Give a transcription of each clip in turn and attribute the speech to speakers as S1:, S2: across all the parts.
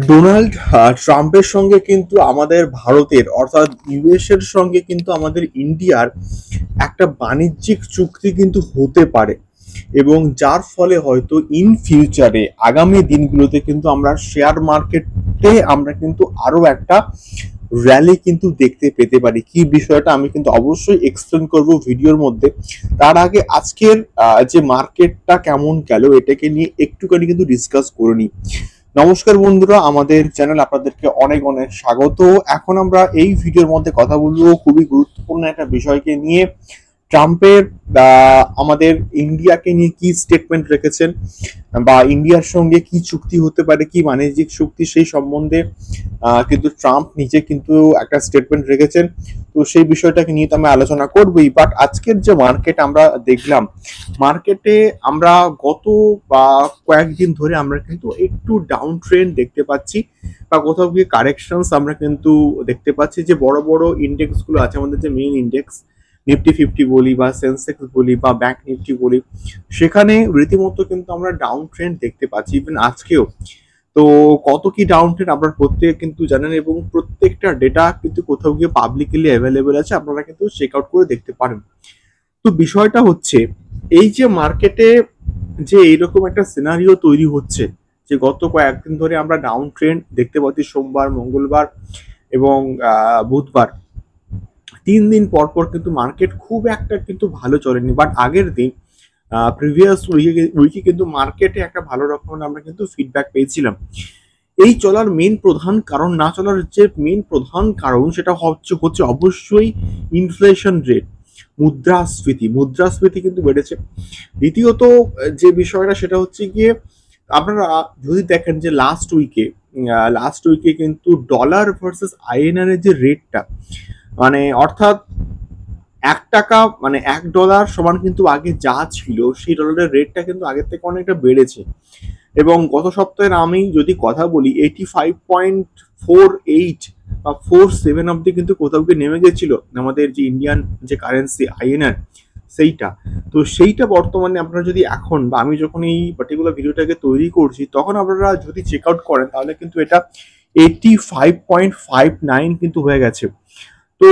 S1: Donald ট্রাম্পের সঙ্গে কিন্তু আমাদের ভারতের অর্থাৎ ইউএস এর সঙ্গে কিন্তু আমাদের ইন্ডিয়ার একটা বাণিজ্যিক চুক্তি কিন্তু হতে পারে, এবং যার ফলে হয়তো ইন ফিউচারে আগামী দিনগুলোতে কিন্তু আমরা শেয়ার মার্কেটে আমরা কিন্তু আরো একটা র্যালি কিন্তু দেখতে পেতে পারি। কি বিষয়টা আমি কিন্তু অবশ্যই এক্সপ্লেন করব ভিডিওর মধ্যে। তার আগে আজকের যে মার্কেটটা কেমন গেল এটাকে নিয়ে একটুখানি কিন্তু ডিসকাস করে নিই। নমস্কার বন্ধুরা, আমাদের চ্যানেল আপনাদেরকে অনেক অনেক স্বাগত। এখন আমরা এই ভিডিওর মধ্যে কথা বলবো খুবই গুরুত্বপূর্ণ একটা বিষয়কে নিয়ে। ট্রাম্পের আমাদের ইন্ডিয়াকে নিয়ে কি স্টেটমেন্ট রেখেছেন, বা ইন্ডিয়ার সঙ্গে কি চুক্তি হতে পারে, কি বাণিজ্যিক চুক্তি, সেই সম্বন্ধে কিন্তু ট্রাম্প নিজে কিন্তু একটা স্টেটমেন্ট রেখেছেন। তো সেই বিষয়টাকে নিয়ে তো আমি আলোচনা করবই। বাট আজকের যে মার্কেট আমরা দেখলাম, মার্কেটে আমরা গত বা কয়েকদিন ধরে আমরা কিন্তু একটু ডাউন ট্রেন্ড দেখতে পাচ্ছি, বা কোথাও গিয়ে কারেকশনস আমরা কিন্তু দেখতে পাচ্ছি। যে বড় বড় ইন্ডেক্স গুলো আছে, আমাদের যে মেইন ইন্ডেক্স নিফটি 50 বলি বা সেন্সেক্স বলি বা ব্যাংক নিফটি বলি, সেখানে রীতিমতো কিন্তু আমরা ডাউন ট্রেন্ড দেখতে পাচ্ছি ইভেন আজকেও। তো কত কি ডাউন ট্রেন্ড আপনারা প্রত্যেকে কিন্তু জানেন, এবং প্রত্যেকটা ডেটা কিন্তু কোথাও গিয়ে পাবলিকলি অ্যাভেলেবেল আছে, আপনারা কিন্তু চেক আউট করে দেখতে পারেন। তো বিষয়টা হচ্ছে এই যে মার্কেটে যে এইরকম একটা সিনারিও তৈরি হচ্ছে, যে গত কয়েকদিন ধরে আমরা ডাউন ট্রেন্ড দেখতে পাচ্ছি, সোমবার, মঙ্গলবার এবং বুধবার, 3 দিন পর পর কিন্তু মার্কেট খুব একটা কিন্তু ভালো চলেনি। বাট আগের দিন প্রিভিয়াস উইকে কিন্তু মার্কেটে একটা ভালো রকমের আমরা কিন্তু ফিডব্যাক পেয়েছিলাম। এই চলার মেন প্রধান কারণ, না চলার যে মেন প্রধান কারণ, সেটা হচ্ছে অবশ্যই ইনফ্লেশন রেট, মুদ্রাস্ফীতি কিন্তু বেড়েছে। দ্বিতীয়ত যে বিষয়টা সেটা হচ্ছে গিয়ে, আপনারা যদি দেখেন যে লাস্ট উইকে কিন্তু ডলার ভার্সেস আইএনআর এর যে রেটটা, মানে অর্থাৎ 1 টাকা মানে $1 সমান কিন্তু আগে যা ছিল সেই ডলারের রেটটা কিন্তু আগের থেকে অনেকটা বেড়েছে। এবং গত সপ্তাহের আমি যদি কথা বলি, 85.48 বা 47 অব্দি কিন্তু কোথাও গিয়ে নেমে গেছিল আমাদের যে ইন্ডিয়ান যে কারেন্সি আইএনআর, সেইটা। তো সেইটা বর্তমানে আপনারা যদি এখন, বা আমি যখন এই পার্টিকুলার ভিডিওটাকে তৈরি করছি, তখন আপনারা যদি চেক আউট করেন তাহলে কিন্তু এটা 85.59 কিন্তু হয়ে গেছে। তো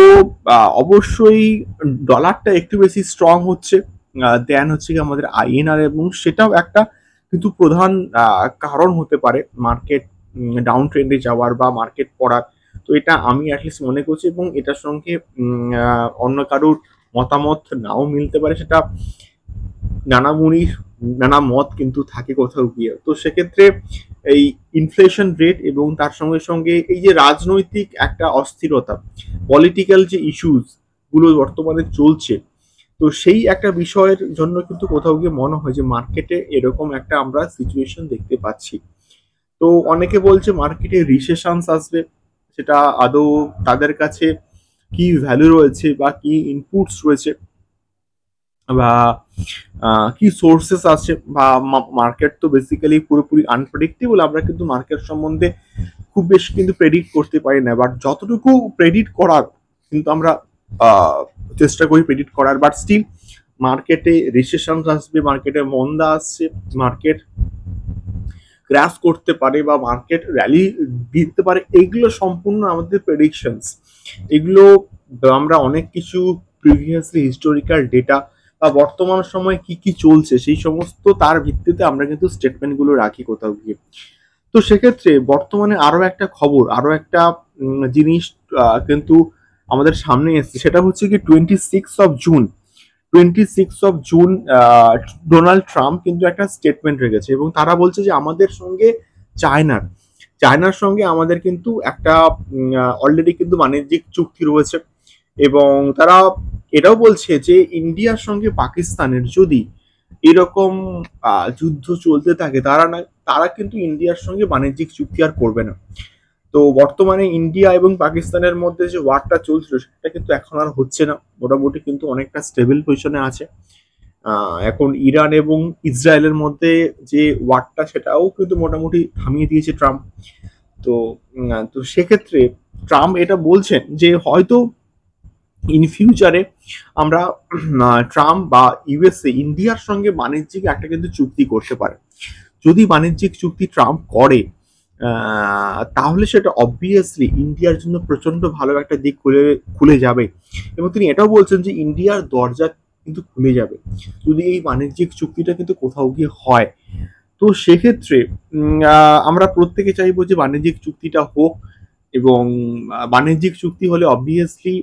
S1: অবশ্যই ডলারটা একটু বেশি স্ট্রং হচ্ছে দেন হচ্ছে কি আমাদের আইএনআর, এবং সেটাও একটা কিন্তু প্রধান কারণ হতে পারে মার্কেট ডাউন ট্রেন্ডে যাওয়ার বা মার্কেট পড়ার। তো এটা আমি অ্যাটলিস্ট মনে করছি, এবং এটার সঙ্গে অন্য কারোর মতামত নাও মিলতে পারে, সেটা নানা মুনির নানা মত কিন্তু থাকে কোথাও গিয়ে। তো সেক্ষেত্রে এই ইনফ্লেশন রেট এবং তার সঙ্গে সঙ্গে এই যে রাজনৈতিক একটা অস্থিরতা, পলিটিক্যাল যে ইস্যুস গুলো বর্তমানে চলছে, তো সেই একটা বিষয়ের জন্য কিন্তু কোথাও গিয়ে মনে হয় যে মার্কেটে এরকম একটা আমরা সিচুয়েশন দেখতে পাচ্ছি। তো অনেকে বলছে মার্কেটে রিসেশনস আসবে, সেটা আদৌ তাদের কাছে কি ভ্যালু রয়েছে বা কি ইনপুটস রয়েছে বা কি সোর্সেস আছে, বা মার্কেট তো বেসিক্যালি পুরোপুরি আনপ্রেডিক্টেবল। আমরা কিন্তু মার্কেট সম্বন্ধে খুব বেশি কিন্তু প্রেডিক্ট করতে পারি না, বাট যতটুকু প্রেডিক্ট করার কিন্তু আমরা চেষ্টা করি প্রেডিক্ট করার। বাট স্টিল মার্কেটে রিসেশন আসবে, মার্কেটে মন্দা আসছে, মার্কেট ক্র্যাশ করতে পারে বা মার্কেট র্যালি দিতে পারে, এগুলো সম্পূর্ণ আমাদের প্রেডিকশনস। এগুলো আমরা অনেক কিছু প্রিভিয়াসলি হিস্টোরিক্যাল ডেটা বা বর্তমান সময় কি কি চলছে সেই সমস্ত তার ভিত্তিতে আমরা কিন্তু স্টেটমেন্টগুলো রাখি কোথাও গিয়ে। তো সেক্ষেত্রে বর্তমানে আরো একটা খবর, আরো একটা জিনিস কিন্তু আমাদের সামনে এসছে, সেটা হচ্ছে কি 26 জুন ডোনাল্ড ট্রাম্প কিন্তু একটা স্টেটমেন্ট রেখেছে, এবং তারা বলছে যে আমাদের সঙ্গে চায়নার চায়নার সঙ্গে আমাদের কিন্তু একটা অলরেডি কিন্তু বাণিজ্যিক চুক্তি রয়েছে। এবং তারা এটাও বলছে যে ইন্ডিয়ার সঙ্গে পাকিস্তানের যদি এরকম যুদ্ধ চলতে থাকে, তারা কিন্তু ইন্ডিয়ার সঙ্গে বাণিজ্যিক চুক্তি আর করবে না। তো বর্তমানে ইন্ডিয়া এবং পাকিস্তানের মধ্যে যে ওয়ারটা চলছিল সেটা কিন্তু এখন আর হচ্ছে না, মোটামুটি কিন্তু অনেকটা স্টেবল পজিশনে আছে। এখন ইরান এবং ইসরায়েলের মধ্যে যে ওয়ারটা সেটাও কিন্তু মোটামুটি থামিয়ে দিয়েছে ট্রাম্প। তো সেক্ষেত্রে ট্রাম্প এটা বলছেন যে হয়তো ইন ফিউচারে আমরা ট্রাম্প বা ইউএসএ ইন্ডিয়ার সঙ্গে বাণিজ্যিক একটা কিন্তু চুক্তি করতে পারে। যদি বাণিজ্যিক চুক্তি ট্রাম্প করে, তাহলে সেটা অবভিয়াসলি ইন্ডিয়ার জন্য প্রচন্ড ভালো একটা দিক খুলে যাবে। এবং তিনি এটাও বলছেন যে ইন্ডিয়ার দরজা কিন্তু খুলে যাবে যদি এই বাণিজ্যিক চুক্তিটা কিন্তু কোথাও গিয়ে হয়। তো সেক্ষেত্রে আমরা প্রত্যেকে চাইবো যে বাণিজ্যিক চুক্তিটা হোক, এবং বাণিজ্যিক চুক্তি হলে অবভিয়াসলি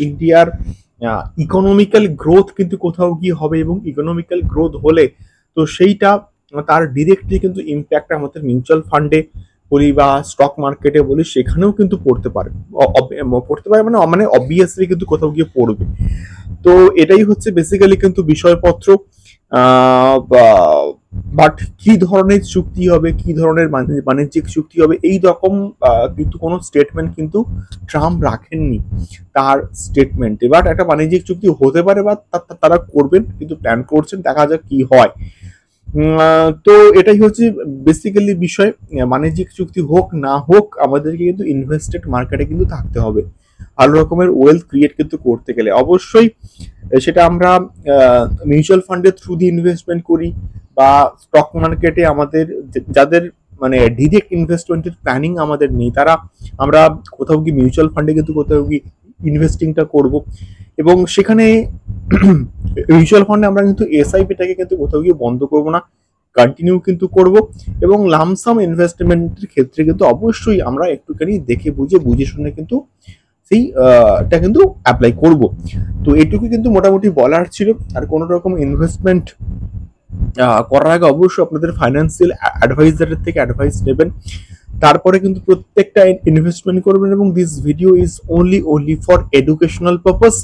S1: ইন্ডিয়ার ইকোনমিক্যাল গ্রোথ কিন্তু কোথাও গিয়ে হবে, এবং ইকোনমিক্যাল গ্রোথ হলে তো সেইটা তার ডিরেক্টলি কিন্তু ইম্প্যাক্ট আমাদের মিউচুয়াল ফান্ডে বলি বা স্টক মার্কেটে বলি সেখানেও কিন্তু পড়তে পারে। পড়তে পারে মানে মানে অবভিয়াসলি কিন্তু কোথাও গিয়ে পড়বে। তো এটাই হচ্ছে বেসিক্যালি কিন্তু বিষয়পত্র। বাট কি ধরনের চুক্তি হবে, কি ধরনের বাণিজ্যিক চুক্তি হবে, এই রকম কিন্তু কোনো স্টেটমেন্ট কিন্তু ট্রাম্প রাখেননি তার স্টেটমেন্টে। বাট একটা বাণিজ্যিক চুক্তি হতে পারে বা তারা করবেন, কিন্তু প্ল্যান করছেন, দেখা যাক কি হয়। তো এটাই হচ্ছে বেসিক্যালি বিষয়। বাণিজ্যিক চুক্তি হোক না হোক আমাদেরকে কিন্তু ইনভেস্টেড মার্কেটে কিন্তু থাকতে হবে ভালো রকমের ওয়েলথ ক্রিয়েট কিন্তু করতে গেলে। অবশ্যই সেটা আমরা মিউচুয়াল ফান্ডের থ্রু দিয়ে ইনভেস্টমেন্ট করি বা স্টক মার্কেটে আমাদের যাদের মানে ডিরেক্ট ইনভেস্টমেন্টের প্ল্যানিং আমাদের নেই, তারা আমরা কোথাও কি মিউচুয়াল ফান্ডে কিন্তু কোথাও কি ইনভেস্টিংটা করব। এবং সেখানে মিউচুয়াল ফান্ডে আমরা কিন্তু এসআইপিটাকে কিন্তু কোথাও গিয়ে বন্ধ করব না, কন্টিনিউ কিন্তু করব। এবং লামসাম ইনভেস্টমেন্টের ক্ষেত্রে কিন্তু অবশ্যই আমরা একটুখানি দেখে বুঝে শুনে কিন্তু সেইটা কিন্তু অ্যাপ্লাই করব। তো এটুকু কিন্তু মোটামুটি বলার ছিল। আর কোনো রকম ইনভেস্টমেন্ট করার আগে অবশ্যই আপনাদের ফাইন্যান্সিয়াল অ্যাডভাইজারের থেকে অ্যাডভাইস নেবেন, তারপরে কিন্তু প্রত্যেকটা ইনভেস্টমেন্ট করবেন। এবং this video is only for educational purpose.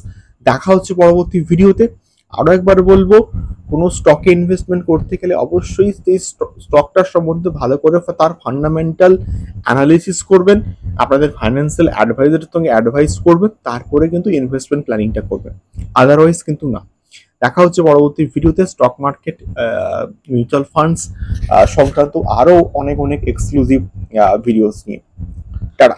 S1: দেখা হচ্ছে পরবর্তী ভিডিওতে। আরো একবার বলবো, কোনো স্টকে ইনভেস্টমেন্ট করতে গেলে অবশ্যই সেই স্টকটার সম্বন্ধে ভালো করে তার ফান্ডামেন্টাল অ্যানালিসিস করবেন, আপনাদের ফাইন্যান্সিয়াল অ্যাডভাইজারের সঙ্গে অ্যাডভাইস করবেন, তারপরে কিন্তু ইনভেস্টমেন্ট প্ল্যানিংটা করবেন, আদারওয়াইজ কিন্তু না। দেখা হচ্ছে পরবর্তী ভিডিওতে স্টক মার্কেট, মিউচুয়াল ফান্ডস সংক্রান্ত আরো অনেক এক্সক্লুসিভ ভিডিওস নিয়ে। টাটা।